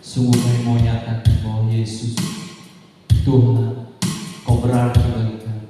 Sungguh kami mau nyatakan bahwa Yesus Tuhan, Kau berarti bagi kami.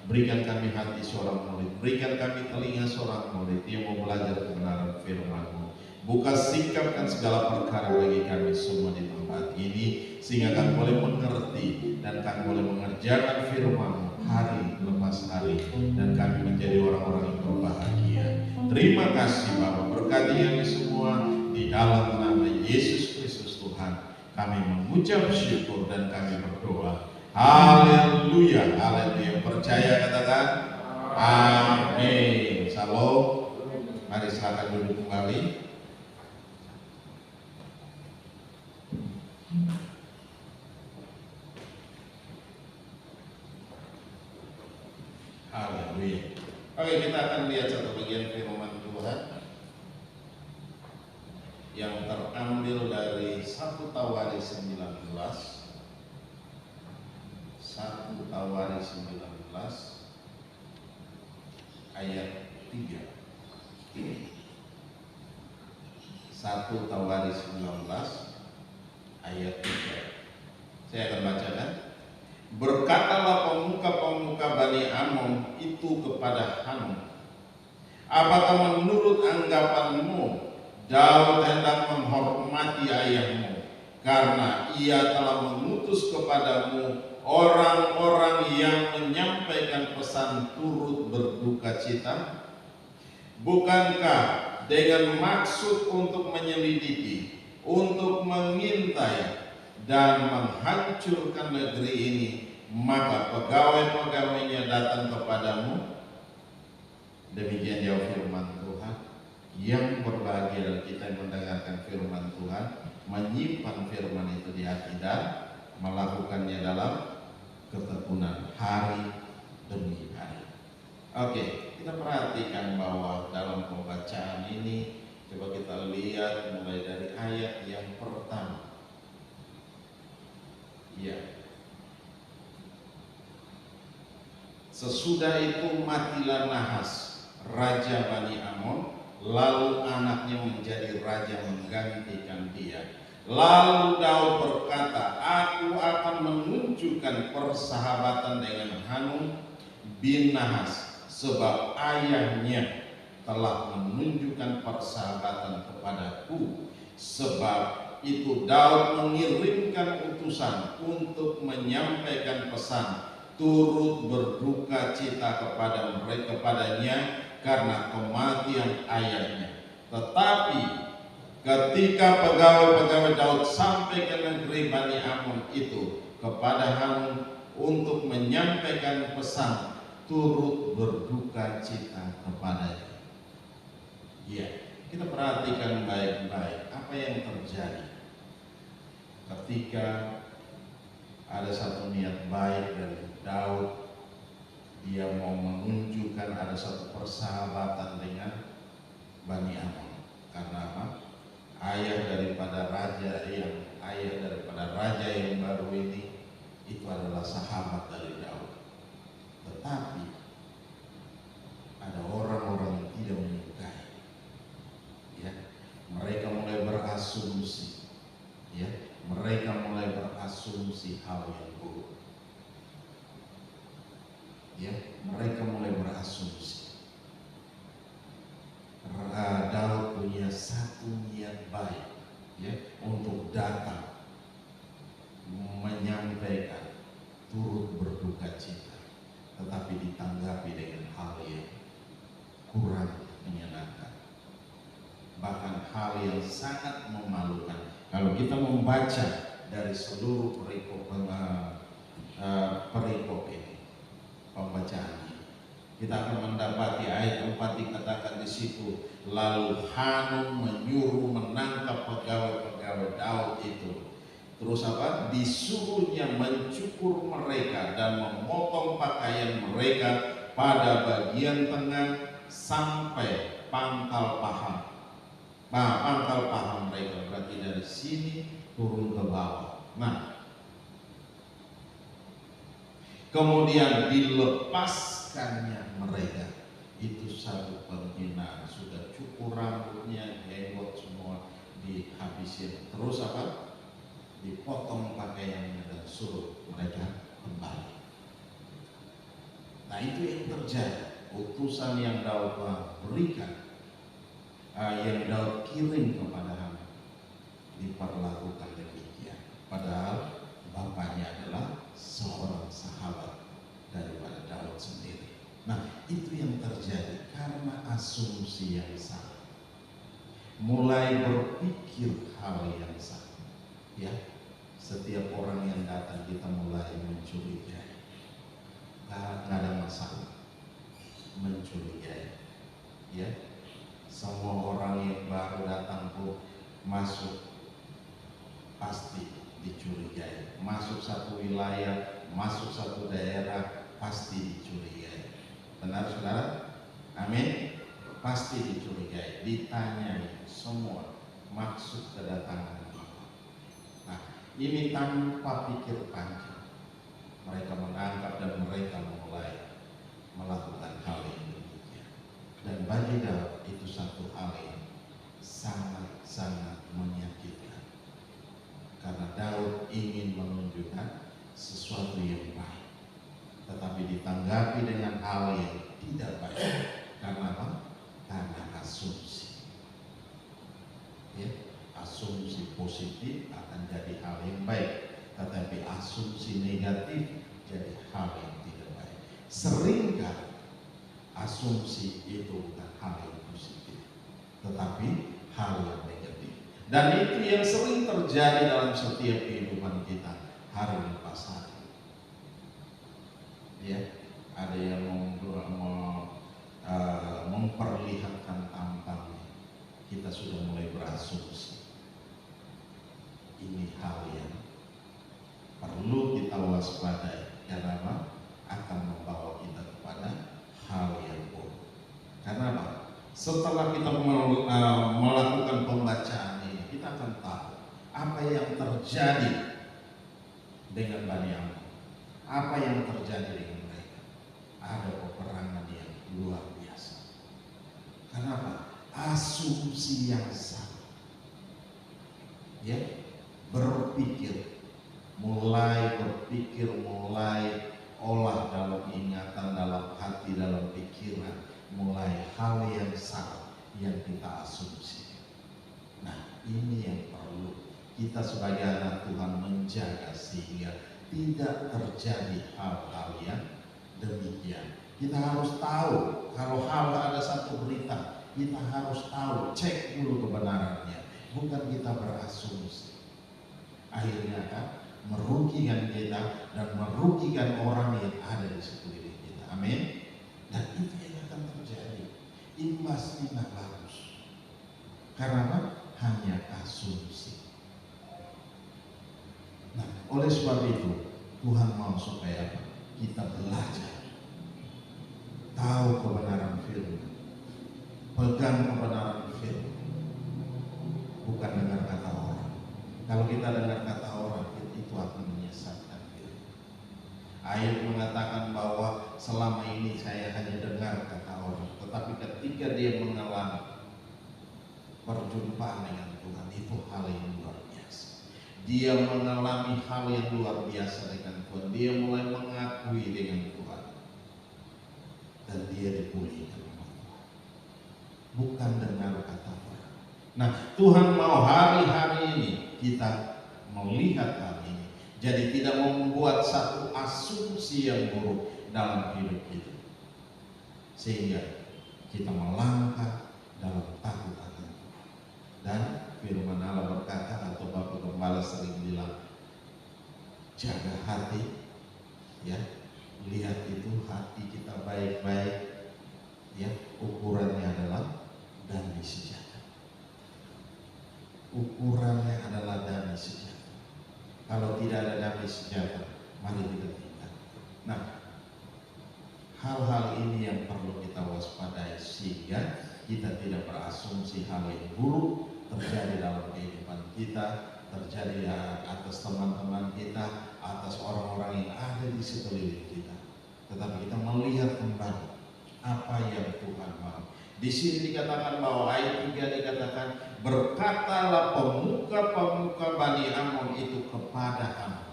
Berikan kami hati seorang murid, berikan kami telinga seorang murid yang mau belajar kebenaran firman-Mu. Buka sikapkan segala perkara bagi kami semua di tempat ini, sehingga kami boleh mengerti dan kami boleh mengerjakan firman-Mu hari lepas hari, dan kami menjadi orang-orang yang berbahagia. Terima kasih Bapa, berkati kami semua di dalam nama Yesus Kristus Tuhan. Kami mengucap syukur dan kami berdoa. Haleluya, haleluya. Percaya katakan amin. Shalom. Mari silakan duduk kembali. Haleluya. Oke, kita akan lihat satu bagian firman Tuhan yang terambil dari 1 Tawaris 19. 1 Tawaris 19 ayat 3. 1 Tawaris 19 ayat 3. Saya akan bacakan. Berkatalah pemuka-pemuka Bani Amon itu kepada Hanun, apakah menurut anggapanmu Daud hendak menghormati ayahmu karena ia telah mengutus kepadamu orang-orang yang menyampaikan pesan turut berduka cita? Bukankah dengan maksud untuk menyelidiki, untuk mengintai dan menghancurkan negeri ini, maka pegawai-pegawainya datang kepadamu? Demikian jawab firman Tuhan. Yang berbahagia adalah kita yang mendengarkan firman Tuhan, menyimpan firman itu di hati dan melakukannya dalam ketekunan hari demi hari. Oke, kita perhatikan bahwa dalam pembacaan ini, coba kita lihat mulai dari ayat yang pertama. Ya. Sesudah itu matilah Nahas, raja Bani Amon, lalu anaknya menjadi raja menggantikan dia. Lalu Daud berkata, aku akan menunjukkan persahabatan dengan Hanun bin Nahas, sebab ayahnya telah menunjukkan persahabatan kepadaku. Sebab itu Daud mengirimkan utusan untuk menyampaikan pesan, turut berduka cita kepadanya karena kematian ayahnya. Tetapi ketika pegawai-pegawai Daud sampai ke negeri Bani Amon itu kepada Hanun untuk menyampaikan pesan, turut berduka cita kepadanya. Ya, kita perhatikan baik-baik apa yang terjadi ketika ada satu niat baik dari Daud. Dia mau menunjukkan ada satu persahabatan dengan Bani Amon. Karena apa? Ayah daripada raja yang baru ini itu adalah sahabat dari Daud. Tetapi ada orang-orang yang tidak menyukai. Ya, mereka mulai berasumsi. Ya, mereka mulai berasumsi hal yang buruk. Ya, mereka mulai berasumsi. Daud punya satu niat baik, ya, untuk datang menyampaikan turut berduka cita, tetapi ditanggapi dengan hal yang kurang menyenangkan, bahkan hal yang sangat memalukan. Kalau kita membaca dari seluruh perikop ini, pembacaannya, kita akan mendapati ayat 4 dikatakan di situ, lalu Hanun menyuruh menangkap pegawai-pegawai Daud itu. Terus apa? Disuruhnya mencukur mereka dan memotong pakaian mereka pada bagian tengah sampai pangkal paha. Pangkal paha mereka, berarti dari sini turun ke bawah. Nah, kemudian dilepaskannya mereka. Itu satu penghinaan. Sudah cukur rambutnya, jenggot semua dihabisin. Terus apa? Dipotong pakaiannya dan suruh mereka kembali. Nah, itu yang terjadi. Utusan yang Daud berikan, yang Daud kirim kepada Hanun, diperlakukan demikian. Padahal bapaknya adalah seorang sahabat daripada Daud sendiri. Nah, itu yang terjadi karena asumsi yang salah. Mulai berpikir hal yang salah. Ya, setiap orang yang datang kita mulai mencurigai. Nggak ada masalah mencurigai. Ya, semua orang yang baru datang pun masuk pasti dicurigai. Masuk satu wilayah, masuk satu daerah, pasti dicurigai. Benar saudara? Amin. Pasti dicurigai, ditanyai semua maksud kedatangan. Nah, ini tanpa pikir panjang mereka menangkap dan mereka mulai melakukan hal yang demikian. Dan bagi Daud itu satu hal yang sangat-sangat menyakitkan, karena Daud ingin menunjukkan sesuatu yang baik, tetapi ditanggapi dengan hal yang tidak baik. Karena apa? Karena asumsi. Ya, asumsi positif akan jadi hal yang baik, tetapi asumsi negatif jadi hal yang tidak baik. Seringkali asumsi itu bukan hal yang positif, tetapi hal yang negatif. Dan itu yang sering terjadi dalam setiap kehidupan kita hari lepas hari. Ya, ada yang memperlihatkan tampangnya, kita sudah mulai berasumsi. Ini hal yang perlu kita waspadai, karena apa? Akan membawa kita kepada hal yang buruk. Karena apa? Setelah kita melakukan pembacaan ini, kita akan tahu apa yang terjadi dengan Bani Ammon. Apa yang terjadi dengan mereka? Ada peperangan yang luar biasa. Kenapa? Asumsi yang salah. Ya, mulai berpikir, mulai olah dalam ingatan, dalam hati, dalam pikiran, mulai hal yang salah yang kita asumsi. Nah, ini yang perlu kita sebagai anak Tuhan menjaga sehingga tidak terjadi hal-hal yang demikian. Kita harus tahu kalau hal ada satu berita, kita harus tahu, cek dulu kebenarannya, bukan kita berasumsi. Akhirnya kan merugikan kita dan merugikan orang yang ada di sekeliling kita. Amin. Dan itu yang akan terjadi. Imbasnya nggak bagus. Karena apa? Hanya asumsi. Nah, oleh sebab itu Tuhan mau supaya kita belajar, tahu kebenaran firman, pegang kebenaran firman, bukan dengar kata orang. Kalau kita dengar kata orang, itu akan menyesatkan diri. Ayub mengatakan bahwa selama ini saya hanya dengar kata orang, tetapi ketika dia mengalami perjumpaan dengan Tuhan, itu hal yang luar biasa. Dia mengalami hal yang luar biasa dengan Tuhan. Dia mulai mengakui dengan Tuhan, dan dia dipulihkan oleh Tuhan, bukan dengar kata orang. Nah, Tuhan mau hari-hari ini kita melihat hal ini, jadi tidak membuat satu asumsi yang buruk dalam hidup kita, sehingga kita melangkah dalam takut akan Tuhan. Dan firman Allah berkata, atau Bapak Gembala sering bilang, jaga hati, ya, lihat itu hati kita baik-baik, ya, ukurannya adalah damai sejahtera. Ukurannya adalah damai sejahtera. Kalau tidak ada damai sejahtera, mari kita tinggal. Nah, hal-hal ini yang perlu kita waspadai sehingga kita tidak berasumsi hal yang buruk terjadi dalam kehidupan kita, terjadi atas teman-teman kita, atas orang-orang yang ada di sekeliling kita. Tetapi kita melihat kembali apa yang Tuhan mau. Di sini dikatakan bahwa ayat 3 dikatakan, berkatalah pemuka-pemuka Bani Ammon itu kepada Hanun,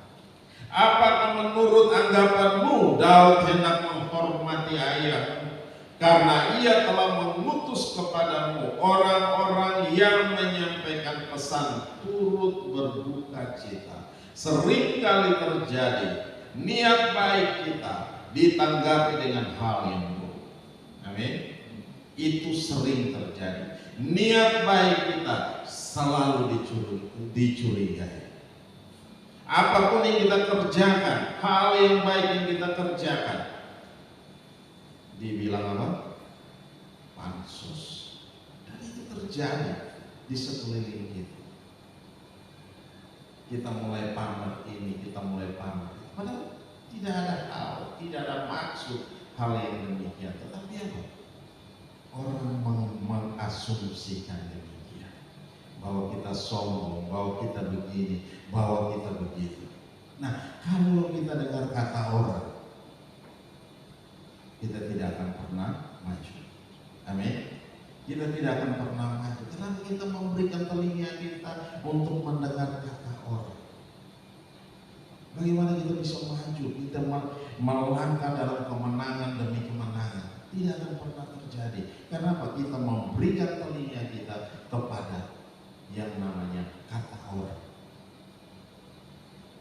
apakah menurut anggapanmu Daud hendak menghormati ayahmu, karena ia telah mengutus kepadamu orang-orang yang menyampaikan pesan turut berduka cita. Seringkali terjadi niat baik kita ditanggapi dengan hal yang buruk. Amin. Itu sering terjadi. Niat baik kita selalu dicurigai. Apapun yang kita kerjakan, hal yang baik yang kita kerjakan, dibilang apa? Pansus. Dan itu terjadi di sekeliling kita. Kita mulai pamer ini, kita mulai pamer. Padahal tidak ada hal, tidak ada maksud hal yang demikian. Tetapi apa? Orang mengasumsikan demikian, bahwa kita sombong, bahwa kita begini, bahwa kita begitu. Nah, kalau kita dengar kata orang, kita tidak akan pernah maju. Amin. Kita tidak akan pernah maju. Kenapa kita memberikan telinga kita untuk mendengar kata orang? Bagaimana kita bisa maju? Kita melangkah dalam kemenangan demi kemenangan. Tidak akan pernah terjadi. Kenapa? Kita memberikan telinga kita kepada yang namanya kata orang.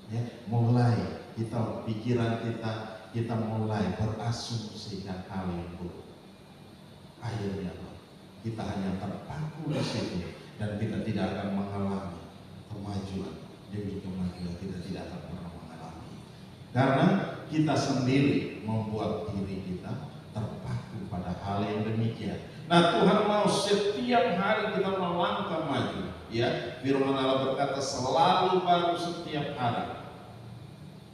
Ya, mulai kita pikiran kita mulai berasumsikan hal yang buruk. Akhirnya kita hanya terpaku di situ dan kita tidak akan mengalami kemajuan demi kemajuan. Kita tidak akan pernah mengalami, karena kita sendiri membuat diri kita terpaku pada hal yang demikian. Nah, Tuhan mau setiap hari kita melangkah maju. Ya, firman Allah berkata selalu baru setiap hari.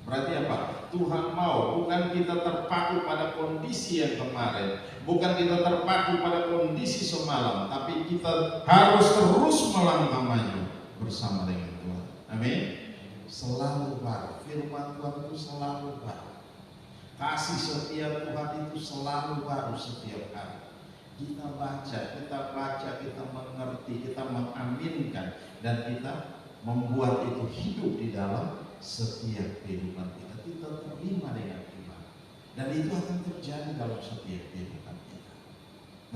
Berarti apa? Tuhan mau bukan kita terpaku pada kondisi yang kemarin, bukan kita terpaku pada kondisi semalam, tapi kita harus terus melangkah maju bersama dengan Tuhan. Amin. selalu baru. Firman Tuhan itu selalu baru. Kasih setia Tuhan itu selalu baru setiap hari. Kita baca, kita mengerti, kita mengaminkan, dan kita membuat itu hidup di dalam setiap kehidupan kita. Kita terima dengan iman, dan itu akan terjadi dalam setiap kehidupan kita.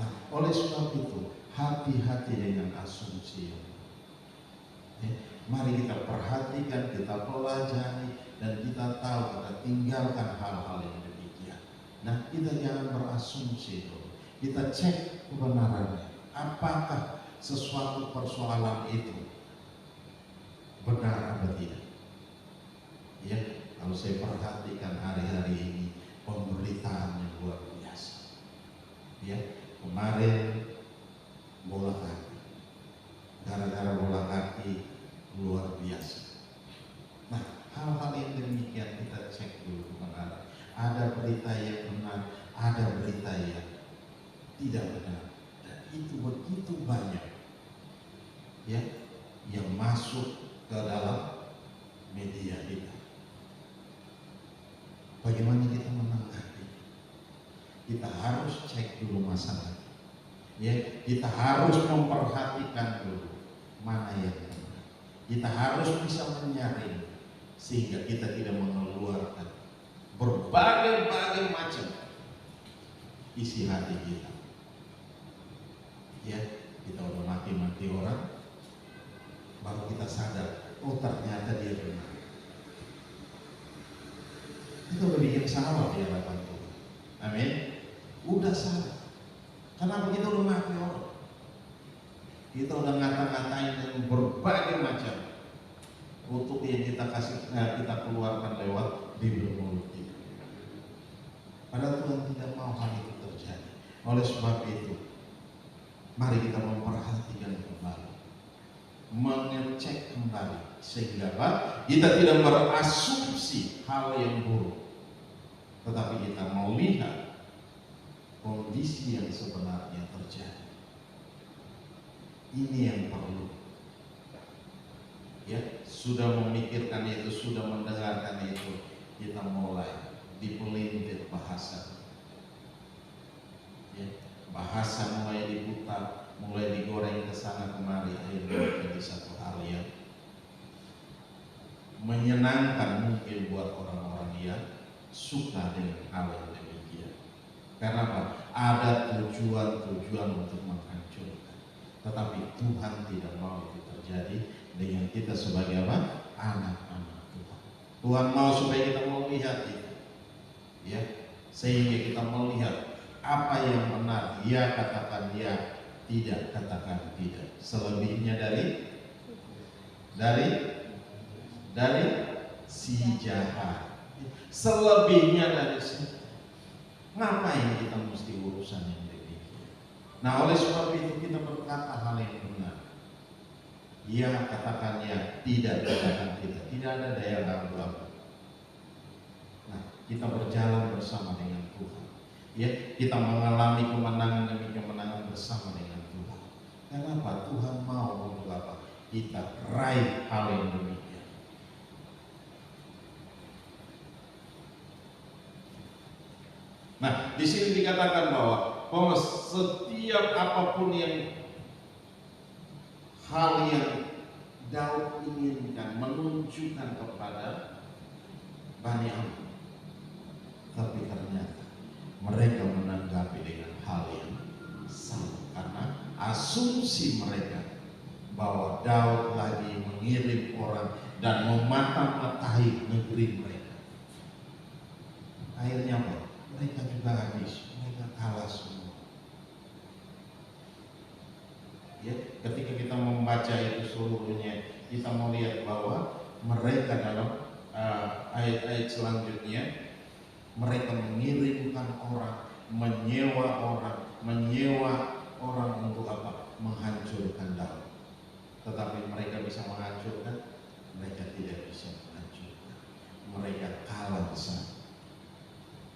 Nah, oleh sebab itu, hati-hati dengan asumsi. Mari kita perhatikan, kita pelajari, dan kita tahu, kita tinggalkan hal-hal yang demikian. Nah, kita jangan berasumsi dulu. Kita cek kebenarannya. Apakah sesuatu persoalan itu benar atau tidak? Ya, kalau saya perhatikan hari-hari ini pemberitaan yang luar biasa. Ya, kemarin bola kaki. Gara-gara bola kaki luar biasa. Nah, hal-hal yang demikian kita cek dulu kebenaran. Ada berita yang benar, ada berita yang tidak benar, dan itu begitu banyak ya yang masuk ke dalam media kita. Bagaimana kita menanggapi? Kita harus cek dulu masalah. Ya, kita harus memperhatikan dulu mana yang benar. Kita harus bisa menyaring sehingga kita tidak mengeluarkan berbagai macam isi hati kita. Ya, kita udah maki-maki orang, baru kita sadar, oh ternyata dia benar. Kita udah bikin salah di hadapan Tuhan. Amin. Udah salah. Kenapa kita udah maki orang? Kita udah ngata-ngatain dengan berbagai macam untuk yang kita kasih, kita keluarkan lewat bibir mulut kita. Padahal Tuhan tidak mau hal itu terjadi. Oleh sebab itu, mari kita memperhatikan kembali, mengecek kembali, sehingga kita tidak berasumsi hal yang buruk, tetapi kita melihat kondisi yang sebenarnya terjadi. Ini yang perlu. Ya, sudah memikirkan itu, sudah mendengarkan itu, kita mulai dipelintir bahasa. Ya, bahasa mulai diputar, mulai digoreng ke sana kemari, akhirnya menjadi satu hal yang menyenangkan mungkin buat orang-orang yang suka dengan hal yang demikian. Karena apa? Ada tujuan untuk menghancurkan. Tetapi Tuhan tidak mau itu terjadi dengan kita sebagai apa? Anak-anak Tuhan. Tuhan mau supaya kita melihat itu, ya, sehingga kita melihat apa yang benar, ya katakan ya, tidak katakan tidak. Selebihnya dari si jahat. Selebihnya dari si. Ngapain kita mesti urusan yang demikian? Nah, oleh sebab itu kita berkata hal yang benar. Ya katakan ya, tidak katakan tidak. Tidak ada daya ragu-ragu. Nah, kita berjalan bersama dengan Tuhan. Ya, kita mengalami kemenangan demi kemenangan bersama dengan Tuhan. Kenapa? Tuhan mau untuk apa? Kita raih hal yang demikian. Nah, di sini dikatakan bahwa setiap apapun yang hal yang Daud inginkan menunjukkan kepada Bani Ammon, tapi ternyata mereka menanggapi dengan hal yang sama karena asumsi mereka bahwa Daud lagi mengirim orang dan memata-matai negeri mereka. Akhirnya apa? Mereka juga habis, mereka kalah semua. Ya, ketika kita membaca itu seluruhnya, kita melihat bahwa mereka dalam ayat-ayat selanjutnya, mereka mengirimkan orang, menyewa orang untuk apa? Menghancurkan Daud. Tetapi mereka bisa menghancurkan, mereka tidak bisa menghancurkan. Mereka kalah besar.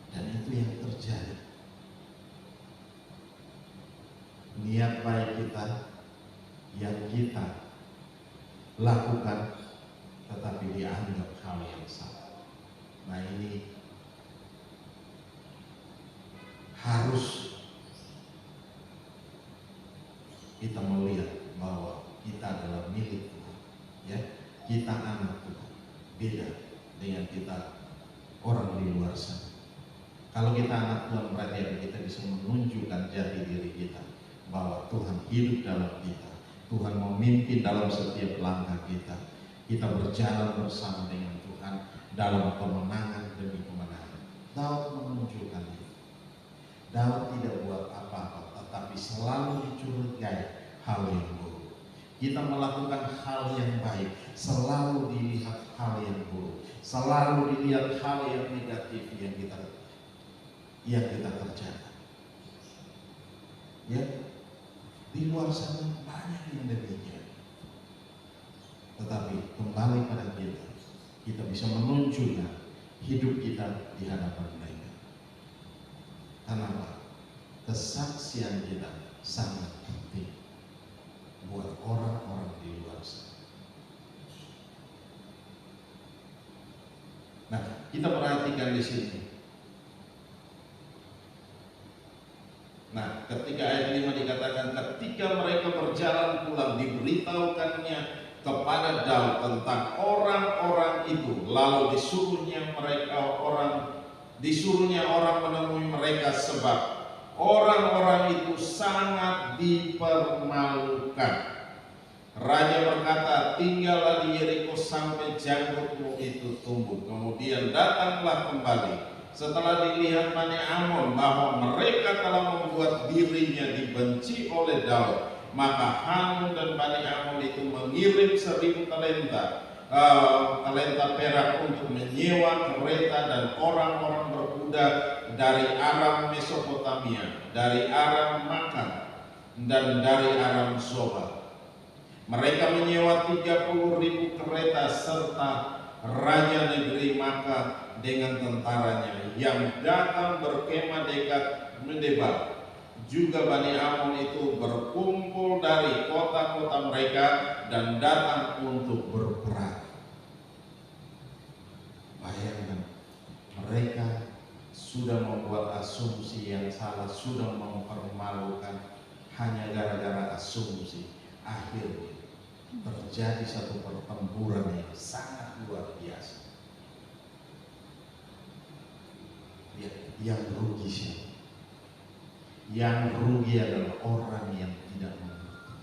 Dan itu yang terjadi. Niat baik kita yang kita lakukan, tetapi dianggap harus kita melihat bahwa kita adalah milik Tuhan, ya. Kita anak Tuhan, beda dengan kita orang di luar sana. Kalau kita anak Tuhan, berarti kita bisa menunjukkan jati diri kita bahwa Tuhan hidup dalam kita, Tuhan memimpin dalam setiap langkah kita. Kita berjalan bersama dengan Tuhan dalam kemenangan demi kemenangan. Daud menunjukkan itu. Daud tidak buat apa-apa, tetapi selalu dicurigai hal yang buruk. Kita melakukan hal yang baik, selalu dilihat hal yang buruk, selalu dilihat hal yang negatif yang kita kerjakan. Ya, di luar sana banyak yang demikian. Tetapi kembali pada kita bisa menunjukkan hidup kita di hadapan mereka. Kenapa? Kesaksian kita sangat penting buat orang-orang di luar sana. Nah, kita perhatikan di sini. Nah, ketika ayat 5 dikatakan, ketika mereka berjalan pulang, diberitahukannya kepada Daud tentang orang-orang itu, lalu disuruhnya orang menemui mereka, sebab orang-orang itu sangat dipermalukan. Raja berkata, tinggallah di Yeriko sampai janggutmu itu tumbuh. Kemudian datanglah kembali setelah dilihat Bani Amon bahwa mereka telah membuat dirinya dibenci oleh Daud. Maka Hanun dan Bani Amon itu mengirim 1.000 talenta perak untuk menyewa kereta dan orang-orang berkuda dari Aram Mesopotamia, dari Aram Makan, dan dari Aram Zoba. Mereka menyewa 30.000 kereta serta raja negeri Maka dengan tentaranya yang datang berkemah dekat Medeba. Juga Bani Amon itu berkumpul dari kota-kota mereka dan datang untuk berperang. Bayangkan, mereka sudah membuat asumsi yang salah, sudah mempermalukan hanya gara-gara asumsi. Akhirnya terjadi satu pertempuran yang sangat luar biasa. Yang rugi siapa? Yang rugi adalah orang yang tidak mengerti,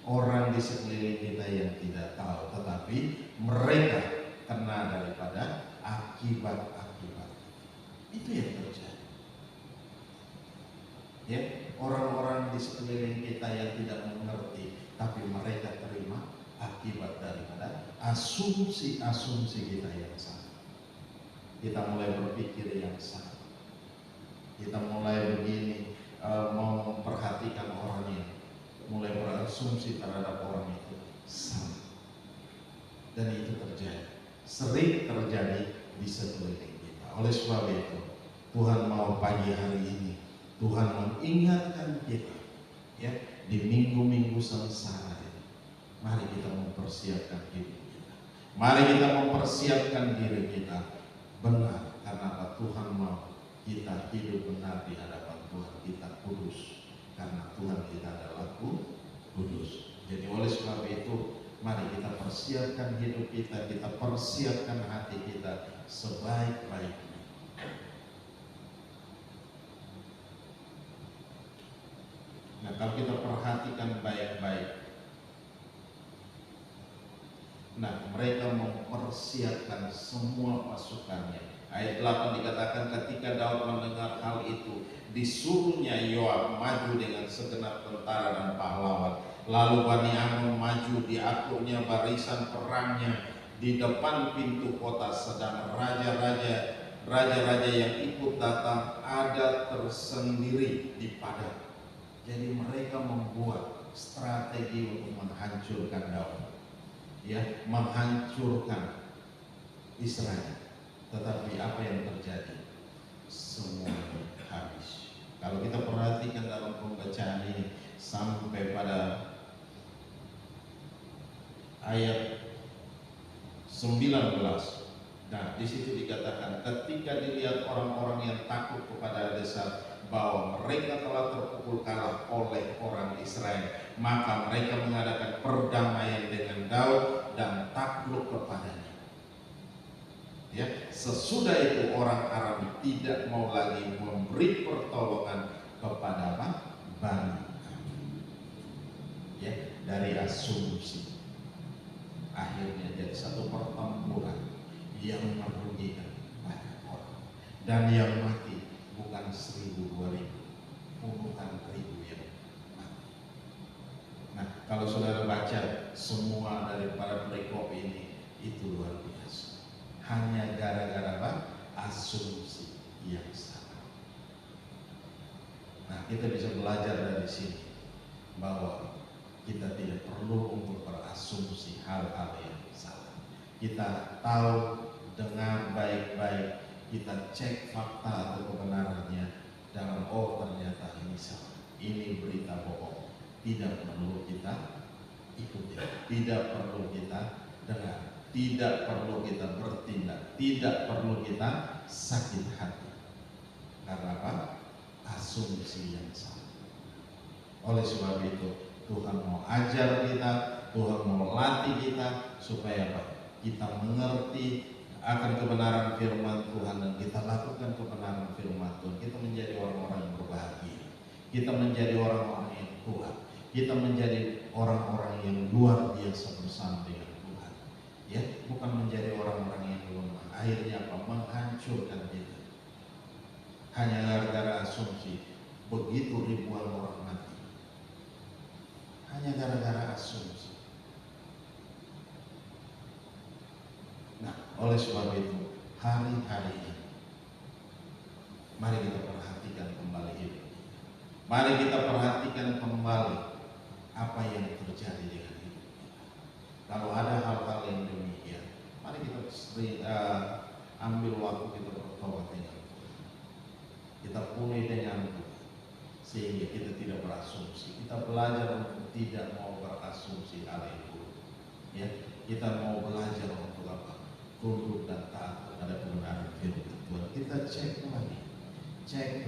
orang di sekeliling kita yang tidak tahu, tetapi mereka kena daripada akibat-akibat. Itu yang terjadi. Ya, orang-orang di sekeliling kita yang tidak mengerti, tapi mereka terima akibat daripada asumsi-asumsi kita yang salah. Kita mulai berpikir yang salah. Kita mulai begini, memperhatikan orang ini, mulai berasumsi terhadap orang itu salah. Dan itu terjadi, sering terjadi di sekeliling kita. Oleh sebab itu, Tuhan mau pagi hari ini, Tuhan mengingatkan kita, ya, di minggu-minggu sengsara ini. Mari kita mempersiapkan hidup kita. Mari kita mempersiapkan diri kita benar, karena Tuhan mau kita hidup benar di hadapan Tuhan. Kita kudus karena Tuhan kita adalah kudus. Jadi oleh sebab itu, mari kita persiapkan hidup kita, kita persiapkan hati kita sebaik-baiknya. Nah, kalau kita perhatikan baik-baik, nah, mereka mempersiapkan semua pasukannya. Ayat 8 dikatakan, ketika Daud mendengar hal itu, disuruhnya Yoab maju dengan segenap tentara dan pahlawan. Lalu Bani Amon maju, diaturnya barisan perangnya di depan pintu kota, sedang raja-raja yang ikut datang ada tersendiri di padang. Jadi mereka membuat strategi untuk menghancurkan Daud, ya, menghancurkan Israel. Tetapi apa yang terjadi? Semuanya habis. Kalau kita perhatikan dalam pembacaan ini sampai pada ayat 19, nah di situ dikatakan, ketika dilihat orang-orang yang takut kepada bahwa mereka telah terpukul kalah oleh orang Israel. Maka mereka mengadakan perdamaian dengan Daud dan takluk kepadanya. Ya, sesudah itu orang Aram tidak mau lagi memberi pertolongan kepada apa? Bani. Ya, dari asumsi. Akhirnya jadi satu pertempuran yang merugikan banyak orang. Dan yang mati bukan 1.000, 2.000, puluhan ribu yang mati. Nah, kalau saudara baca semua daripada perikop ini, itu luar biasa. Hanya gara-gara apa? Asumsi yang salah. Nah, kita bisa belajar dari sini bahwa kita tidak perlu untuk berasumsi hal-hal yang salah. Kita tahu dengan baik-baik, kita cek fakta atau kebenarannya, dan ternyata ini salah, ini berita bohong. Tidak perlu kita ikuti, tidak perlu kita dengar, tidak perlu kita bertindak, tidak perlu kita sakit hati. Karena apa? Asumsi yang salah. Oleh sebab itu Tuhan mau ajar kita, Tuhan mau latih kita supaya apa? Kita mengerti akan kebenaran firman Tuhan dan kita lakukan kebenaran firman Tuhan. Kita menjadi orang-orang yang berbahagia. Kita menjadi orang-orang yang kuat. Kita menjadi orang-orang yang luar biasa bersama dengan Tuhan. Ya, bukan menjadi orang-orang yang lemah. Akhirnya apa? Menghancurkan kita. Hanya gara-gara asumsi. Begitu ribuan orang mati. Hanya gara-gara asumsi. Nah, oleh sebab itu, hari-hari ini, mari kita perhatikan kembali hidup kita. Mari kita perhatikan kembali apa yang terjadi dengan hidup kita. Kalau ada hal-hal yang demikian, mari kita ambil waktu kita bertobat dengan Tuhan. Kita pulih dengan Tuhan, sehingga kita tidak berasumsi. Kita belajar untuk tidak mau berasumsi hal itu. Ya, kita mau belajar untuk apa? Tunduk dan taat kepada kebenaran firman Tuhan. Kita cek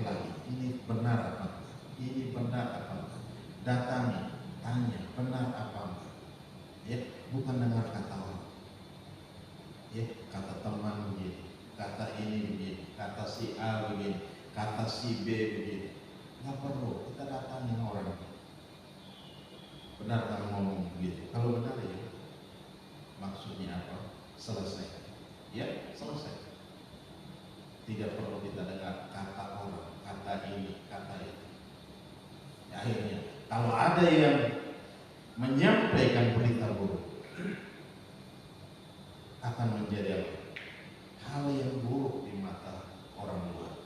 lagi, ini benar apa enggak? Ini benar apa enggak? Datangi, tanya, benar apa enggak? Ya, bukan dengar kata orang. Ya, kata teman begini, kata ini begini, kata si A begini, kata si B begini. Nggak perlu, kita datangin orang. Benar kamu ngomong begitu? Kalau benar ya, maksudnya apa? Selesai. Ya, selesai. Tidak perlu kita dengar kata orang, kata ini, kata itu. Ya, akhirnya, kalau ada yang menyampaikan berita buruk, akan menjadi apa? Hal yang buruk di mata orang luar.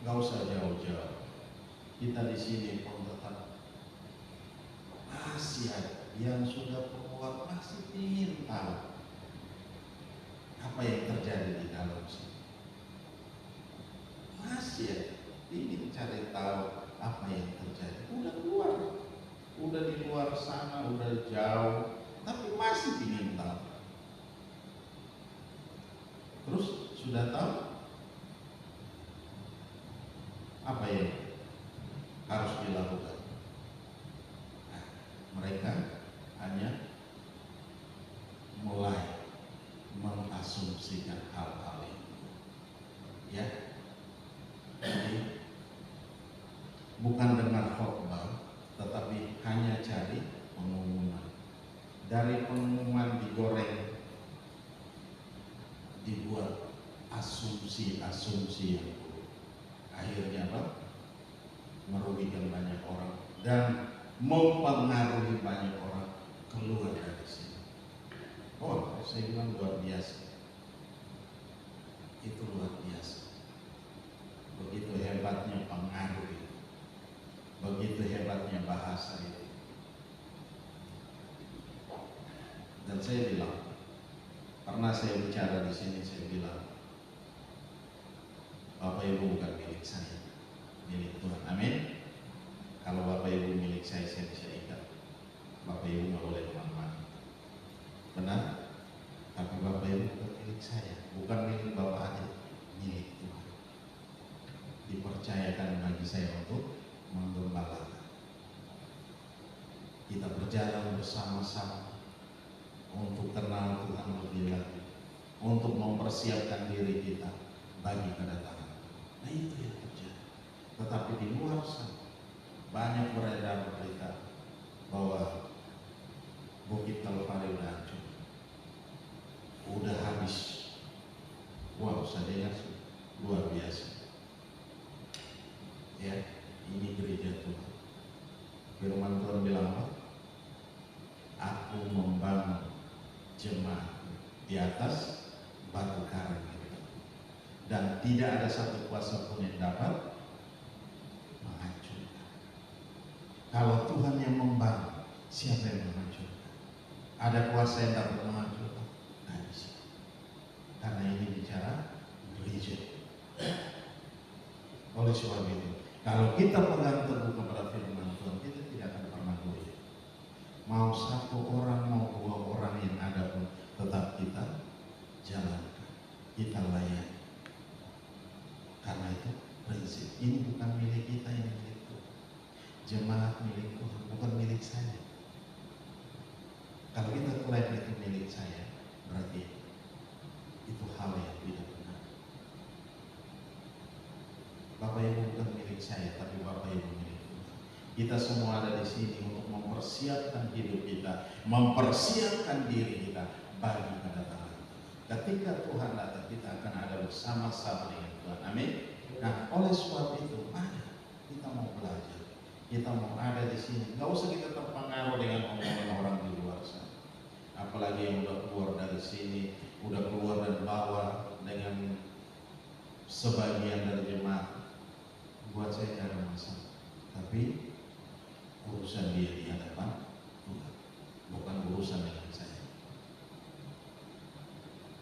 Gak usah jauh-jauh. Kita di sini pun tetap masih ada yang sudah berbuat, masih ingin tahu apa yang terjadi di dalam sini. Masih ada ingin cari tahu apa yang terjadi. Udah keluar, udah di luar sana, udah jauh, tapi masih ingin tahu. Terus sudah tahu apa yang harus dilakukan? Nah, mereka hanya mulai mengasumsikan hal-hal itu. Ya, jadi bukan dengar khotbah, tetapi hanya cari pengumuman. Dari pengumuman digoreng, dibuat asumsi-asumsi yang buruk. Akhirnya apa? Merugikan banyak orang dan mempengaruhi banyak orang keluar dari sini. Oh, saya bilang luar biasa. Itu luar biasa. Begitu hebatnya pengaruh itu. Begitu hebatnya bahasa itu. Dan saya bilang, pernah saya bicara di sini, saya bilang, Bapak Ibu bukan milik saya, milik Tuhan. Amin. Kalau Bapak Ibu milik saya bisa ikat. Bapak Ibu nggak boleh kemana-mana. Benar? Tapi Bapak Ibu bukan milik saya, bukan milik Bapak aja, milik Tuhan. percayakan bagi saya untuk menggembalakan. Kita berjalan bersama-sama untuk kenal Tuhan lebih lagi, untuk mempersiapkan diri kita bagi kedatangan. Nah itu yang terjadi. Tetapi di luar sana banyak beredar berita bahwa Bukit Kalvari udah hancur, udah habis. Wow, saya dengar luar biasa. Ya, ini gereja Tuhan. Firman Tuhan bilang apa? Aku membangun jemaat di atas batu karang itu, dan tidak ada satu kuasa pun yang dapat menghancurkan. Kalau Tuhan yang membangun, siapa yang menghancurkan? Ada kuasa yang dapat menghancurkan? Tidak bisa. Karena ini bicara gereja. Oleh sebab itu, kalau kita pegang teguh kepada firman Tuhan, kita tidak akan pernah goyah. Mau satu orang, mau dua orang yang ada pun, tetap kita jalankan, kita layani. Karena itu prinsip ini bukan milik kita, ini milik Tuhan. Jemaat milik Tuhan, bukan milik saya. Kalau kita klaim itu milik saya, berarti itu hal yang tidak benar. Bapak Ibu bukan milik saya, tapi Bapak Ibu milik Tuhan. Kita semua ada di sini untuk mempersiapkan hidup kita, mempersiapkan diri kita bagi kedatangan. Ketika Tuhan datang, kita akan ada bersama-sama dengan Tuhan. Amin. Nah, oleh sebab itu, mari kita mau belajar, kita mau ada di sini. Gak usah kita terpengaruh dengan omongan orang di luar sana. Apalagi yang udah keluar dari sini, udah keluar dan bawa dengan sebagian dari jemaat. Buat saya tidak ada masalah, tapi urusan dia di hadapan Tuhan, bukan urusan dengan saya.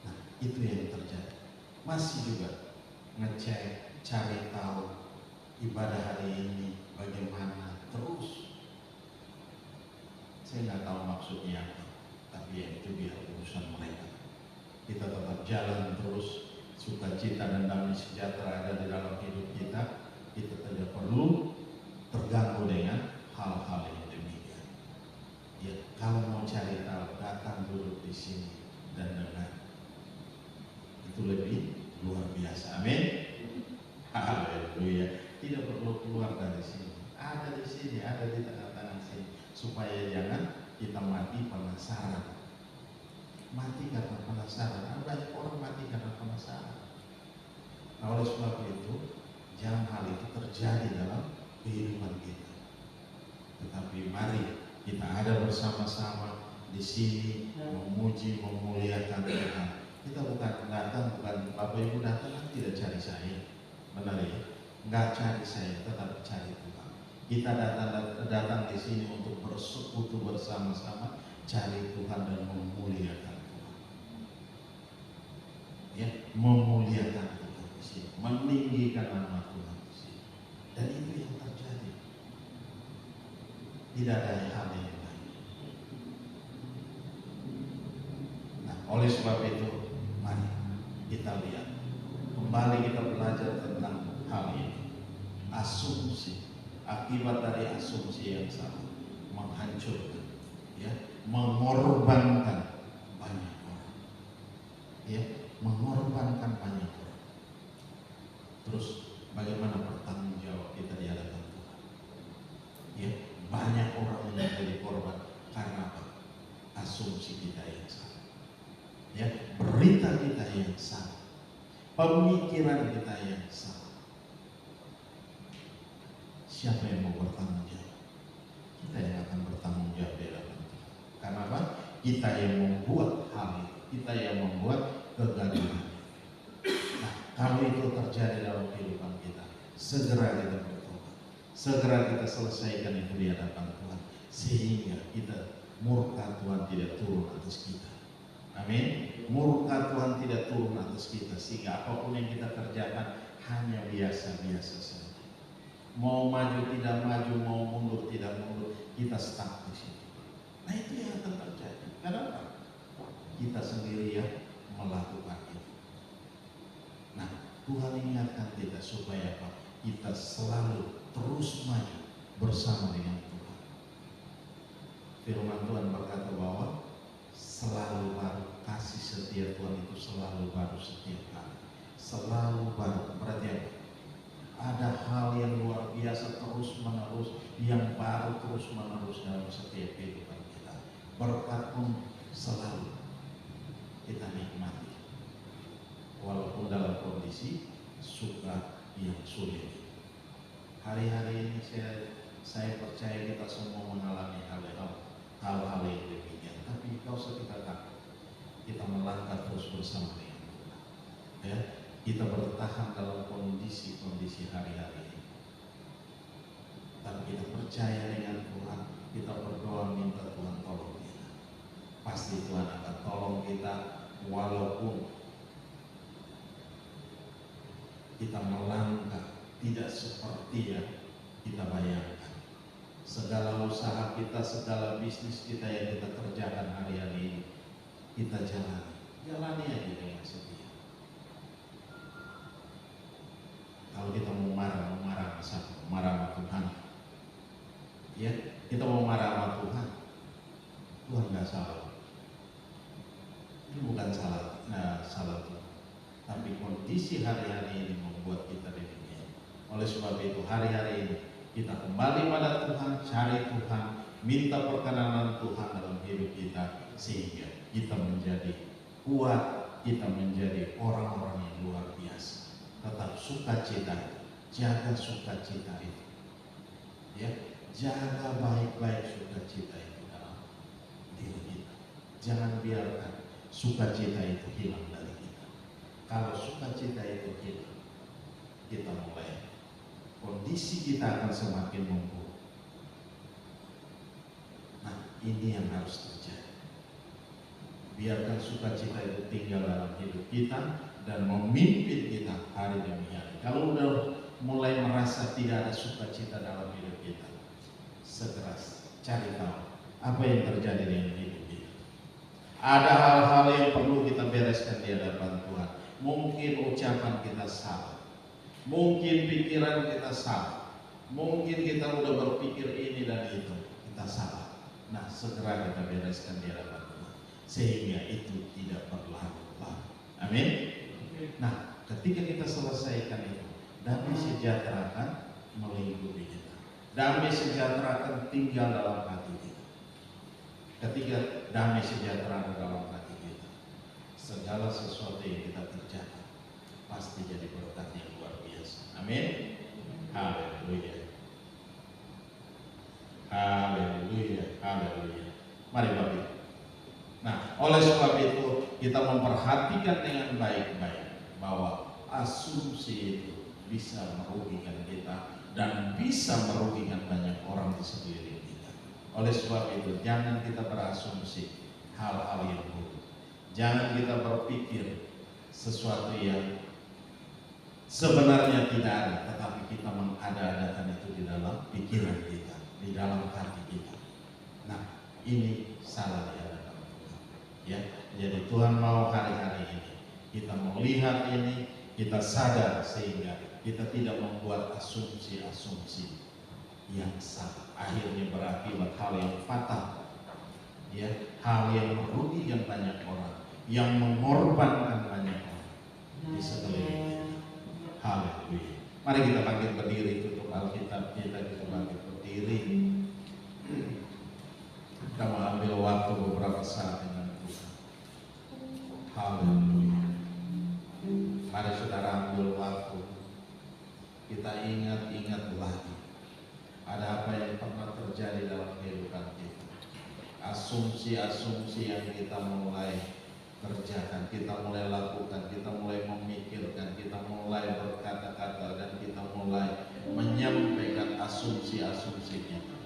Nah, itu yang terjadi. Masih juga ngecek, cari tahu ibadah hari ini bagaimana terus. Saya nggak tahu maksudnya apa, tapi ya itu biar urusan mereka. Kita tetap jalan terus, sukacita dan damai sejahtera ada di dalam hidup kita. Kita tidak perlu terganggu dengan hal-hal yang demikian. Ya, kalau mau cari tahu, datang duduk di sini dan dengar. Itu lebih luar biasa. Amin. Haleluya. Tidak perlu keluar dari sini. Ada di sini, ada di tengah-tengah sini, supaya jangan kita mati penasaran. Mati karena penasaran. Banyak orang mati karena penasaran. Nah, oleh sebab itu, jangan hal itu terjadi dalam kehidupan kita. Tetapi mari kita ada bersama-sama di sini memuji, memuliakan Tuhan. Kita bukan datang, bukan Bapak Ibu datang tidak cari saya, benar ya? Nggak cari saya, tetapi cari Tuhan. Kita datang di sini untuk bersekutu bersama-sama, cari Tuhan dan memuliakan Tuhan. Ya, memuliakan Tuhan di sini, meninggikan nama Tuhan di sini. Dan itu yang terjadi. Tidak ada hal yang lain. Nah, oleh sebab itu, mari kita lihat. Kembali kita belajar tentang hal ini. Asumsi, akibat dari asumsi yang salah, menghancurkan, ya, mengorbankan banyak orang, ya, mengorbankan banyak orang. Terus bagaimana bertanggung jawab kita di hadapan Tuhan? Ya, banyak orang yang menjadi korban karena apa? Asumsi kita yang salah, ya, berita kita yang salah, pemikiran kita yang salah. Siapa yang mau bertanggung jawab? Kita yang akan bertanggung jawab di hadapan Tuhan. Karena apa? Kita yang membuat hal itu, kita yang membuat kegaduhan. Nah, kalau itu terjadi dalam kehidupan kita, segera kita bertobat, segera kita selesaikan itu di hadapan Tuhan, sehingga kita murka Tuhan tidak turun atas kita. Amin. Murka Tuhan tidak turun atas kita, sehingga apapun yang kita kerjakan hanya biasa-biasa saja. Mau maju tidak maju, mau mundur tidak mundur, kita stuck di situ. Nah, itu yang akan terjadi. Kenapa? Kita sendiri yang melakukan itu. Nah, Tuhan ingatkan kita supaya apa? kita selalu terus maju bersama dengan Tuhan. Firman Tuhan berkata bahwa selalu baru, kasih setia Tuhan itu selalu baru setiap hari. Selalu baru, berarti apa? Ada hal yang luar biasa terus menerus, yang baru terus menerus dalam setiap kehidupan kita. Berkat pun selalu kita nikmati, walaupun dalam kondisi suka yang sulit. Hari-hari ini saya percaya kita semua mengalami hal-hal yang demikian. Tapi kau usah kita takut, kita melangkah terus bersama dengan Tuhan. Ya, kita bertahan dalam kondisi-kondisi hari-hari ini. Tapi kita percaya dengan Tuhan, kita berdoa minta Tuhan tolong kita. Pasti Tuhan akan tolong kita, walaupun kita melangkah tidak seperti yang kita bayangkan. Segala usaha kita, segala bisnis kita yang kita kerjakan hari-hari ini, kita jalani aja dengan setia. Kalau kita mau marah sama siapa? Marah sama Tuhan. Ya, kita mau marah sama Tuhan. Tuhan nggak salah. Ini bukan salah Tuhan. Tapi kondisi hari-hari ini membuat kita demikian. Oleh sebab itu hari-hari ini kita kembali pada Tuhan, cari Tuhan, minta perkenanan Tuhan dalam hidup kita, sehingga kita menjadi kuat, kita menjadi orang-orang yang luar biasa. Tetap sukacita, jaga sukacita itu, ya, jaga baik-baik sukacita itu dalam diri kita. Jangan biarkan sukacita itu hilang dari kita. Kalau sukacita itu hilang, kita mulai kondisi kita akan semakin memburuk. Nah, ini yang harus terjadi. Biarkan sukacita itu tinggal dalam hidup kita dan memimpin kita hari demi hari. Kalau udah mulai merasa tidak ada sukacita dalam hidup kita, segera cari tahu apa yang terjadi dengan hidup kita. Ada hal-hal yang perlu kita bereskan di hadapan Tuhan. Mungkin ucapan kita salah, mungkin pikiran kita salah, mungkin kita udah berpikir ini dan itu, kita salah. Nah, segera kita bereskan di hadapan Tuhan, sehingga itu tidak berlarut-larut. Amin. Nah, ketika kita selesaikan itu, damai sejahtera akan melingkupi kita. Damai sejahtera akan tinggal dalam hati kita. Ketika damai sejahtera ada dalam hati kita, segala sesuatu yang kita kerjakan pasti jadi berkat yang luar biasa. Amin. Haleluya. Haleluya. Haleluya. Mari Bapak. Nah, oleh sebab itu kita memperhatikan dengan baik-baik bahwa asumsi itu bisa merugikan kita dan bisa merugikan banyak orang di sekeliling kita. Oleh sebab itu jangan kita berasumsi hal-hal yang buruk. Jangan kita berpikir sesuatu yang sebenarnya tidak ada, tetapi kita mengada-adakan itu di dalam pikiran kita, di dalam hati kita. Nah, ini salah di hadapan Tuhan. Ya, jadi Tuhan mau hari-hari ini kita melihat ini, kita sadar sehingga kita tidak membuat asumsi-asumsi yang salah. Akhirnya berakibat hal yang fatal, ya, hal yang merugikan banyak orang, yang mengorbankan banyak orang di sekeliling kita. Haleluya. Mari kita bangkit berdiri, tutup Alkitab kita bangkit berdiri. Kita mengambil waktu beberapa saat dengan Tuhan. Haleluya. Mari saudara ambil waktu. Kita ingat-ingat lagi ada apa yang pernah terjadi dalam kehidupan kita. Asumsi-asumsi yang kita mulai kerjakan, kita mulai lakukan, kita mulai memikirkan, kita mulai berkata-kata, dan kita mulai menyampaikan asumsi-asumsi kita.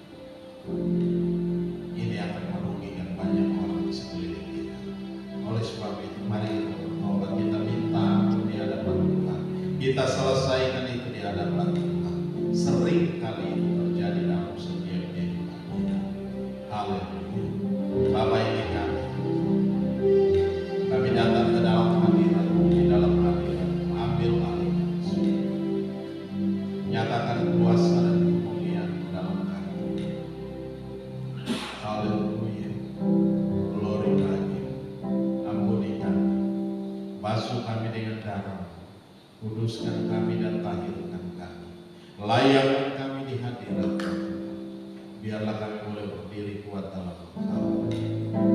Ini akan merugikan banyak orang di sekeliling kita. Oleh sebab itu mari kita bertobat, kita minta ampun di hadapan Tuhan. Kita selesaikan itu di hadapan Tuhan. Sering kali itu terjadi dalam setiap kehidupan kita. Haleluya. Bapa ini kami datang ke dalam hadirat, di dalam hadirat, ambil alih. Basuh kami dengan darah, kuduskan kami dan tahirkan kami. Layakkan kami di hadirat Tuhan. Biarlah kami boleh berdiri kuat dalam Engkau.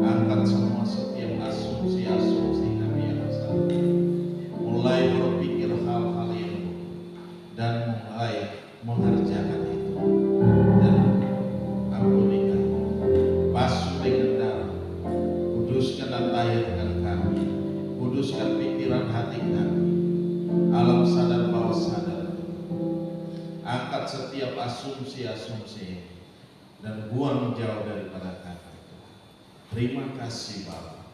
Angkat semua setiap asumsi kami yang salah. Mulai berpikir hal-hal yang buruk dan mulai mengerjakan itu. Dan ampuni kami. Basuh dengan darah, kuduskan dan tahirkan kami. Kuduskan pikiran hati kami. Alam sadar bawah sadar. Angkat setiap asumsi dan buang jauh daripada kami. Terima kasih Bapa.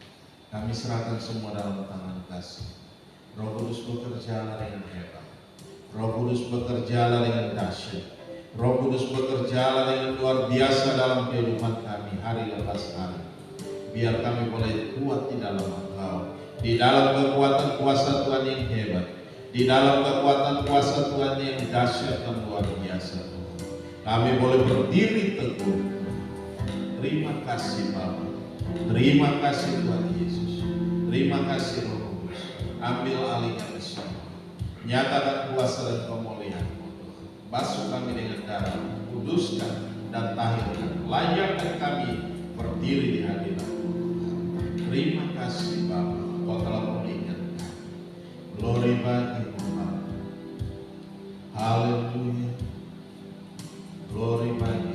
Kami serahkan semua dalam tangan kasih. Roh Kudus bekerjalah dengan hebat. Roh Kudus bekerjalah dengan dahsyat. Roh Kudus bekerjalah dengan luar biasa dalam kehidupan kami hari lepas hari. Biar kami boleh kuat di dalam Engkau, di dalam kekuatan kuasa Tuhan yang hebat, di dalam kekuatan kuasa Tuhan yang dahsyat dan luar biasa. Kami boleh berdiri teguh. Terima kasih Bapa. Terima kasih Tuhan Yesus. Terima kasih Roh Kudus. Ambil alih kami semua. Nyatakan kuasa dan kemuliaan-Mu. Basuh kami dengan darah, kuduskan dan tahirkan. Layakkan kami berdiri di hadirat-Mu. Terima kasih Bapa. Kau telah memulihkan kami. Glory bagi-Mu Bapa. Haleluya. Glory bagi-Mu.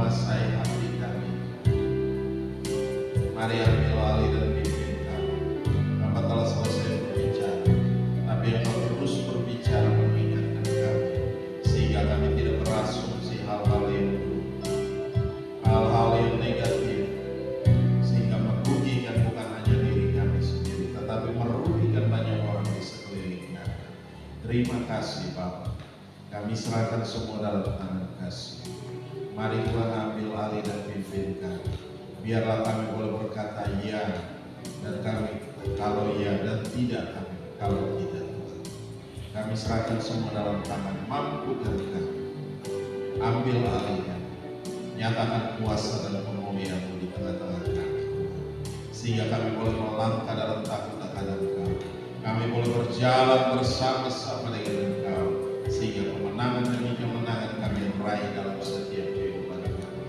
menguasai hati kami. Mari ambil alih dan pimpin kami. Engkau telah selesai berbicara, tapi Engkau terus berbicara mengingatkan kami, sehingga kami tidak berasumsi hal-hal yang buruk, hal-hal yang negatif, sehingga merugikan bukan hanya diri kami sendiri, tetapi merugikan banyak orang di sekeliling kami. Terima kasih Bapa, kami serahkan semua dalam tangan kasih. Mari Tuhan ambil alih dan pimpin kami. Biarlah kami boleh berkata ya, dan kami kalau ya, dan tidak kami kalau tidak Tuhan. Kami serahkan semua dalam tangan, mampukan kami. Ambil alih kami. Nyatakan kuasa dan kemuliaan-Mu di tengah-tengah kami, sehingga kami boleh melangkah dalam takut akan Engkau. Kami boleh berjalan bersama-sama dengan Engkau, sehingga kemenangan demi kemenangan kami raih dalam setiap kehidupan kami.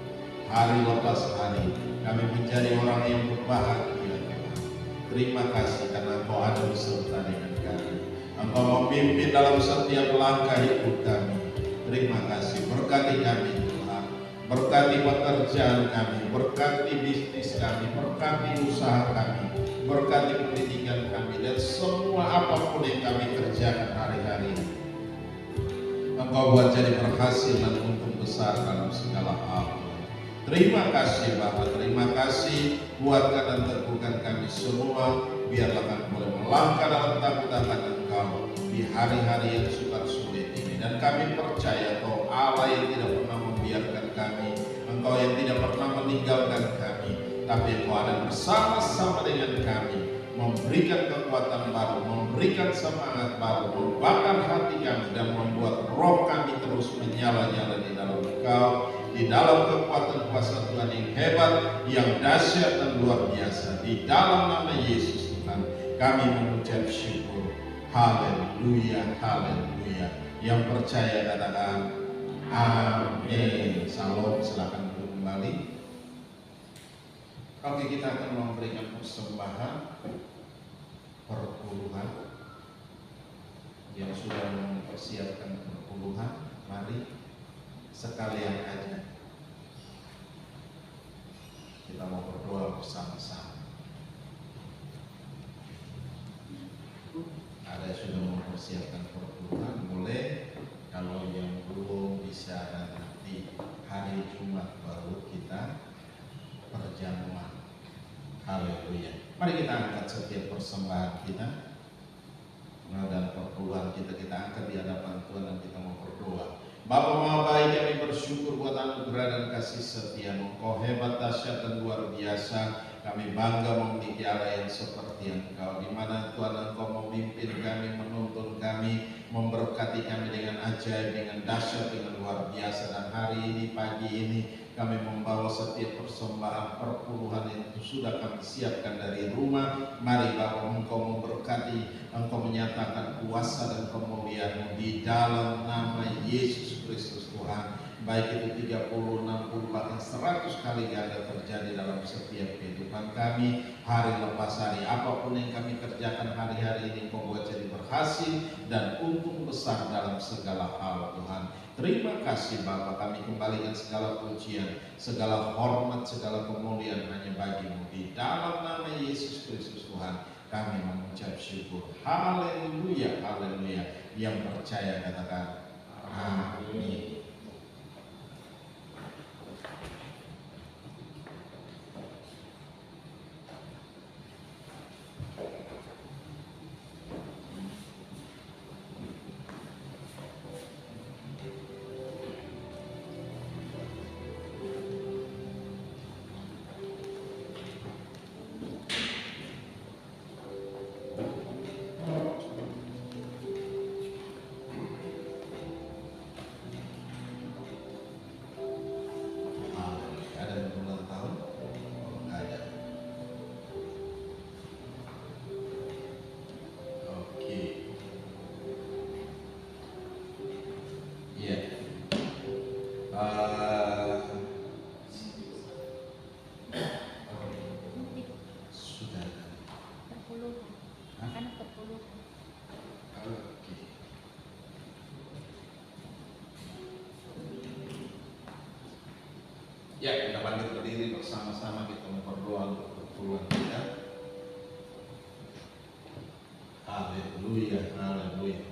Hari lepas hari kami menjadi orang yang berbahagia. Terima kasih karena Engkau ada beserta dengan kami. Engkau memimpin dalam setiap langkah hidup kami. Terima kasih, berkati kami Tuhan, berkati pekerjaan kami, berkati bisnis kami, berkati usaha kami, berkati pendidikan kami, dan semua apapun yang kami kerjakan hari-hari ini. Engkau buat jadi berhasil dan untung besar dalam segala hal. Terima kasih Bapa, terima kasih, kuatkan dan teguhkan kami semua, biarlah kami boleh melangkah dalam takut akan Engkau di hari-hari yang sukar sulit ini. Dan kami percaya Engkau Allah yang tidak pernah membiarkan kami, Engkau yang tidak pernah meninggalkan kami, tapi Engkau ada bersama-sama dengan kami, memberikan kekuatan baru, memberikan semangat baru, membakar hati kami, dan membuat roh kami terus menyala-nyala di dalam Engkau, di dalam kekuatan kuasa Tuhan yang hebat, yang dahsyat dan luar biasa. Di dalam nama Yesus Tuhan, kami mengucap syukur. Haleluya, haleluya. Yang percaya katakan amin. Salam, silakan duduk kembali. Oke, kita akan memberikan persembahan perpuluhan. Yang sudah mempersiapkan perpuluhan, mari sekalian aja kita mau berdoa bersama-sama. Ada yang sudah mempersiapkan perpuluhan, boleh. Kalau yang belum bisa, nanti hari Jumat baru kita perjamuan. Haleluya. Mari kita angkat setiap persembahan kita, dan perpuluhan kita angkat di hadapan Tuhan, dan kita mau berdoa. Bapa Maha Baik, kami bersyukur buat anugerah dan kasih setia-Mu. Engkau hebat, dahsyat dan luar biasa. Kami bangga memiliki Allah yang seperti Engkau, di mana Tuhan Engkau memimpin kami, menuntun kami, memberkati kami dengan ajaib, dengan dahsyat, dengan luar biasa. Dan hari ini, pagi ini, kami membawa setiap persembahan perpuluhan yang sudah kami siapkan dari rumah. Mari Bapa, Engkau memberkati, Engkau menyatakan kuasa dan kemuliaan-Mu di dalam nama Yesus Kristus Tuhan. Baik itu 30, 60, bahkan 100 kali ganda terjadi dalam setiap kehidupan kami, hari lepas hari. Apapun yang kami kerjakan hari-hari ini, Engkau buat jadi berhasil dan untung besar dalam segala hal Tuhan. Terima kasih Bapa, kami kembalikan segala pujian, segala hormat, segala kemuliaan hanya bagi-Mu. Di dalam nama Yesus Kristus Tuhan, kami mengucap syukur. Haleluya, haleluya. Yang percaya katakan amin. Ya, kita bangkit berdiri bersama-sama, kita berdoa untuk perpuluhan kita. Haleluya, haleluya.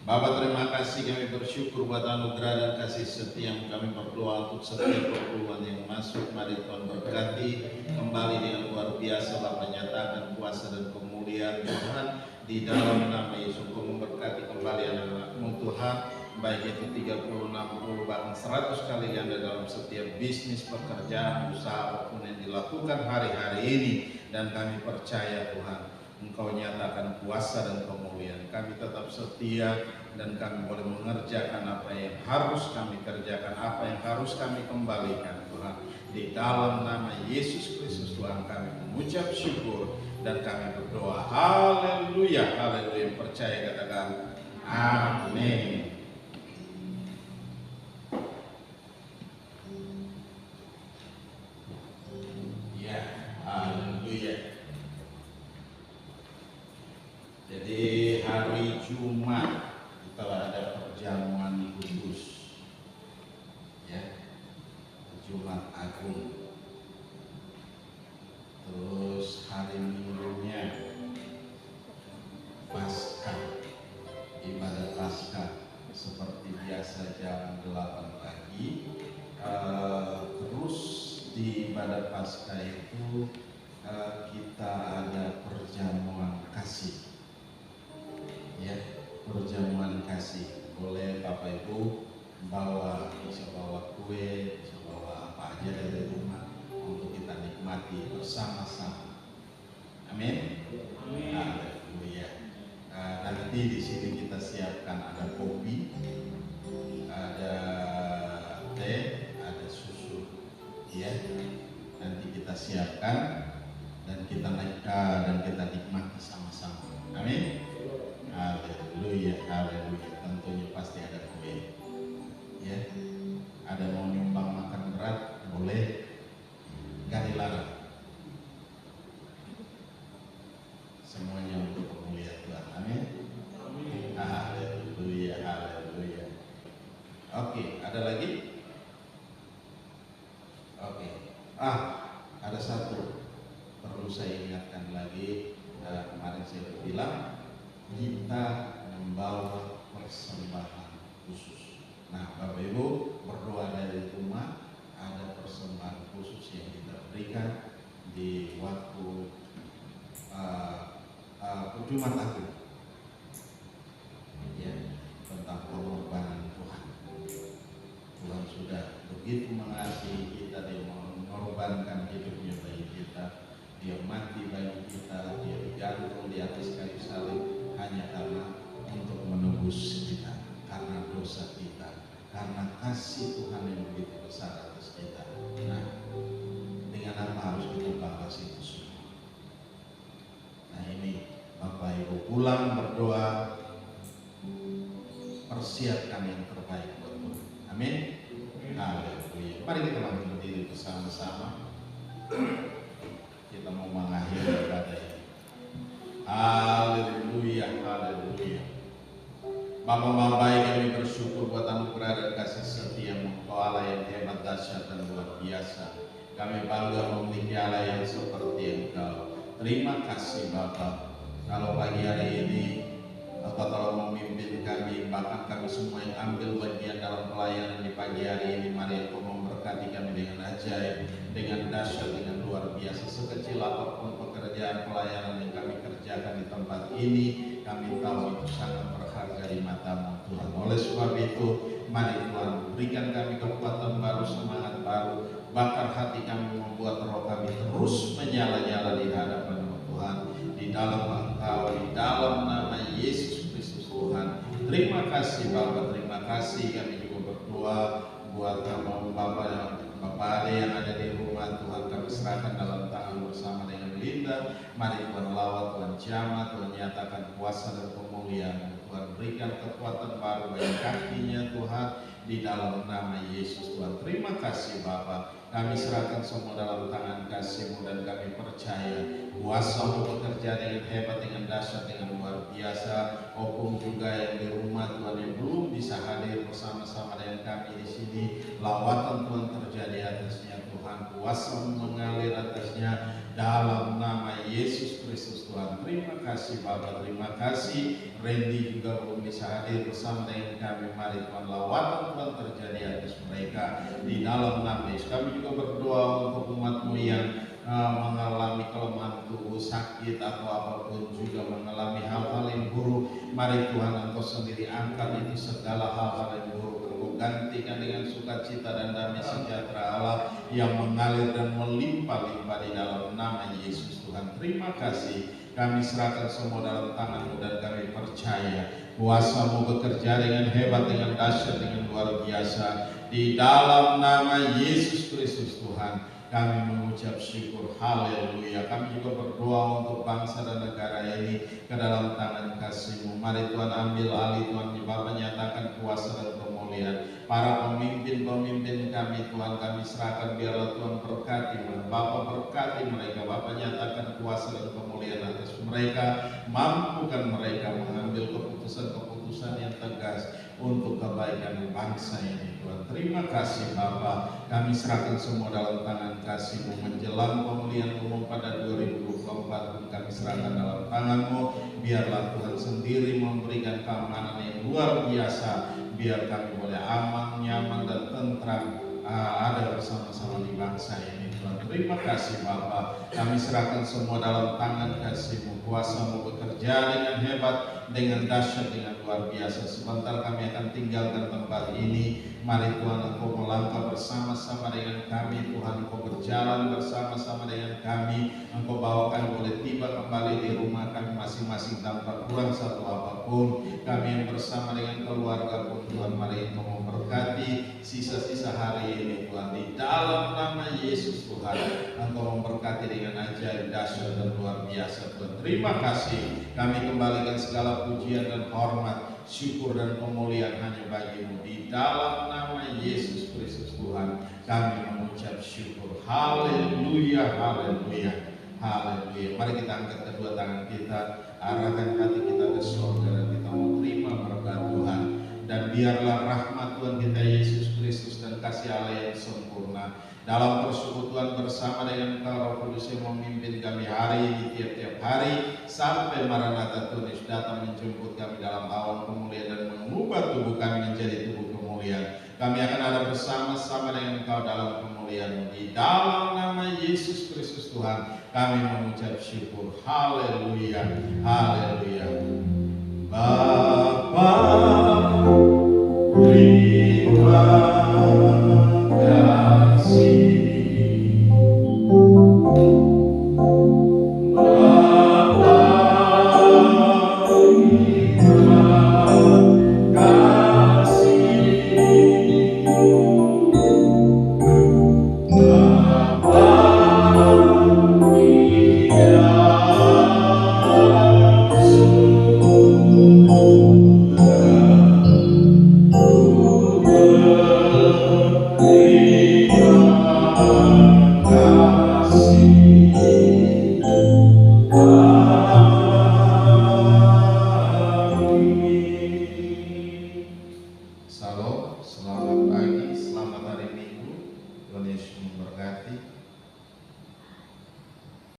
Bapak, terima kasih, kami bersyukur buat anugerah dan kasih setia yang kami berdoa untuk setiap perpuluhan yang masuk. Mari Tuhan berkati kembali dengan luar biasa. Bapak nyatakan kuasa dan kemuliaan Tuhan di dalam nama Yesus. Engkau memberkati kembali anak-anak-Mu Tuhan, baik itu 30, 60, bahkan 100 kali ganda dalam setiap bisnis, pekerjaan, usaha apapun yang dilakukan hari-hari ini. Dan kami percaya Tuhan, Engkau nyatakan kuasa dan kemuliaan. Kami tetap setia dan kami boleh mengerjakan apa yang harus kami kerjakan, apa yang harus kami kembalikan Tuhan. Di dalam nama Yesus Kristus Tuhan kami mengucap syukur dan kami berdoa. Haleluya, haleluya. Percaya katakan amin. Ya, haleluya. Jadi hari Jumat kita ada perjamuan khusus, ya, Jumat Agung. Terus hari Minggunya Paskah, ibadah Paskah seperti biasa jam 8 pagi. Terus di ibadah Paskah itu kita ada perjamuan kasih. Ya, perjamuan kasih. Boleh Bapak Ibu bisa bawa kue, bisa bawa apa aja dari rumah untuk kita nikmati bersama-sama. Amin. Haleluya. Nanti di sini kita siapkan ada kopi, ada teh, ada susu. Ya, nanti kita siapkan dan kita nikmati sama-sama. Amin. Haleluya, haleluya. Tentunya pasti ada kue. Ya, ada mau nyumbang makan berat boleh, gak dilarang. Semuanya untuk kemuliaan Tuhan. Amin. Haleluya, haleluya. Oke, ada lagi? Oke. Ada satu perlu saya ingatkan lagi. Kemarin saya bilang kita membawa persembahan khusus. Nah, Bapak Ibu berdoa dari rumah, ada persembahan khusus yang kita berikan di waktu Jumat Agung, ya, tentang pengorbanan Tuhan. Tuhan sudah begitu mengasihi kita, Dia mengorbankan hidupnya bagi kita, Dia mati bagi kita, Dia digantung di atas kayu salib hanya karena untuk menebus kita, karena dosa kita, karena kasih Tuhan yang begitu besar atas kita. Nah, dengan apa harus kita balas itu semua? Nah, ini Bapak Ibu pulang berdoa, persiapkan yang terbaik buat Tuhan. Amin. Haleluya. Mari kita bangkit berdiri bersama-sama. Kita mau mengakhiri ibadah ini. Haleluya, haleluya. Bapa baik, kami bersyukur buat anugerah dan kasih setia-Mu, Engkau Allah yang hebat, dahsyat dan luar biasa. Kami bangga memiliki Allah yang seperti Engkau. Terima kasih Bapa. Kalau pagi hari ini Bapak tolong memimpin kami, bahkan kami semua yang ambil bagian dalam pelayanan di pagi hari ini. Mari Engkau memberkati kami dengan ajaib, dengan dahsyat, dengan luar biasa. Sekecil apapun pekerjaan pelayanan yang kami kerjakan di tempat ini, kami tahu itu sangat berharga di mata-Mu Tuhan. Oleh sebab itu, mari Tuhan berikan kami kekuatan baru, semangat baru, bakar hati kami, membuat roh kami terus menyala-nyala di hadapan-Mu Tuhan. Di dalam Engkau, di dalam nama Yesus Kristus Tuhan. Terima kasih Bapa, terima kasih. Kami juga berdoa buat Bapak Ale yang ada di rumah. Tuhan kami serahkan dalam tangan bersama dengan Linda. Mari Tuhan lawat, Tuhan jamah, Tuhan nyatakan kuasa dan kemuliaan. Tuhan berikan kekuatan baru bagi kakinya Tuhan, di dalam nama Yesus Tuhan. Terima kasih Bapa. Kami serahkan semua dalam tangan kasih-Mu dan kami percaya kuasa-Mu bekerja dengan hebat, dengan dahsyat, dengan luar biasa. Opung juga yang di rumah Tuhan yang belum bisa hadir bersama-sama dengan kami di sini, lawatan Tuhan terjadi atasnya Tuhan. Tuhan, kuasa mengalir atasnya dalam nama Yesus Kristus Tuhan. Terima kasih Bapa, terima kasih. Randy juga belum bisa hadir bersama dengan kami. Mari Tuhan, lawatan Tuhan terjadi atas mereka di dalam nama Yesus. Kami juga berdoa untuk umat-Mu yang mengalami kelemahan tubuh, sakit atau apapun, juga mengalami hal-hal yang buruk. Mari Tuhan, Engkau sendiri angkat itu segala hal-hal yang buruk. Engkau gantikan dengan sukacita dan damai sejahtera Allah yang mengalir dan melimpah-limpah di dalam nama Yesus Tuhan. Terima kasih. Kami serahkan semua dalam tangan-Mu dan kami percaya kuasa-Mu bekerja dengan hebat, dengan dahsyat, dengan luar biasa. Di dalam nama Yesus Kristus Tuhan, kami mengucap syukur. Haleluya. Kami juga berdoa untuk bangsa dan negara ini ke dalam tangan kasih-Mu. Mari Tuhan, ambil alih Tuhan. Bapa, nyatakan kuasa dan kemuliaan. Para pemimpin-pemimpin kami Tuhan, kami serahkan, biarlah Tuhan berkati mereka. Bapa, berkati mereka. Bapa, nyatakan kuasa dan kemuliaan atas mereka. Mampukan mereka mengambil keputusan-keputusan yang tegas untuk kebaikan bangsa ini Tuhan. Terima kasih Bapa. Kami serahkan semua dalam tangan kasih-Mu. Menjelang pemilihan umum pada 2024 pun kami serahkan dalam tangan-Mu. Biarlah Tuhan sendiri memberikan keamanan yang luar biasa. Biar kami boleh aman, nyaman, dan tentram ada bersama-sama di bangsa ini Tuhan. Terima kasih Bapa. Kami serahkan semua dalam tangan kasih-Mu. Kuasa-Mu bekerja dengan hebat, dengan dahsyat, dengan luar biasa. Sebentar kami akan tinggalkan tempat ini. Mari Tuhan, Engkau melangkah bersama-sama dengan kami Tuhan. Engkau berjalan bersama-sama dengan kami. Engkau bawakan boleh tiba kembali di rumah kami masing-masing tanpa kurang satu apapun. Kami yang bersama dengan keluarga pun Tuhan, mari Engkau memberkati sisa-sisa hari ini Tuhan. Di dalam nama Yesus Tuhan, Engkau memberkati dengan ajaib, dahsyat, dan luar biasa Tuhan. Terima kasih. Kami kembalikan segala pujian dan hormat, syukur dan pemuliaan hanya bagi-Mu. Di dalam nama Yesus Kristus Tuhan, kami mengucap syukur. Haleluya, haleluya, haleluya. Mari kita angkat kedua tangan kita, arahkan hati kita ke surga, dan kita mau terima berkat Tuhan. Dan biarlah rahmat Tuhan kita Yesus Kristus dan kasih Allah yang sempurna dalam persekutuan bersama dengan Engkau Roh Kudus yang memimpin kami hari ini, tiap-tiap hari sampai Maranatha Tuhan Yesus datang menjemput kami dalam awan kemuliaan dan mengubah tubuh kami menjadi tubuh kemuliaan. Kami akan ada bersama-sama dengan Engkau dalam kemuliaan. Di dalam nama Yesus Kristus Tuhan, kami mengucap syukur. Haleluya, haleluya. Bapa, terima kasih.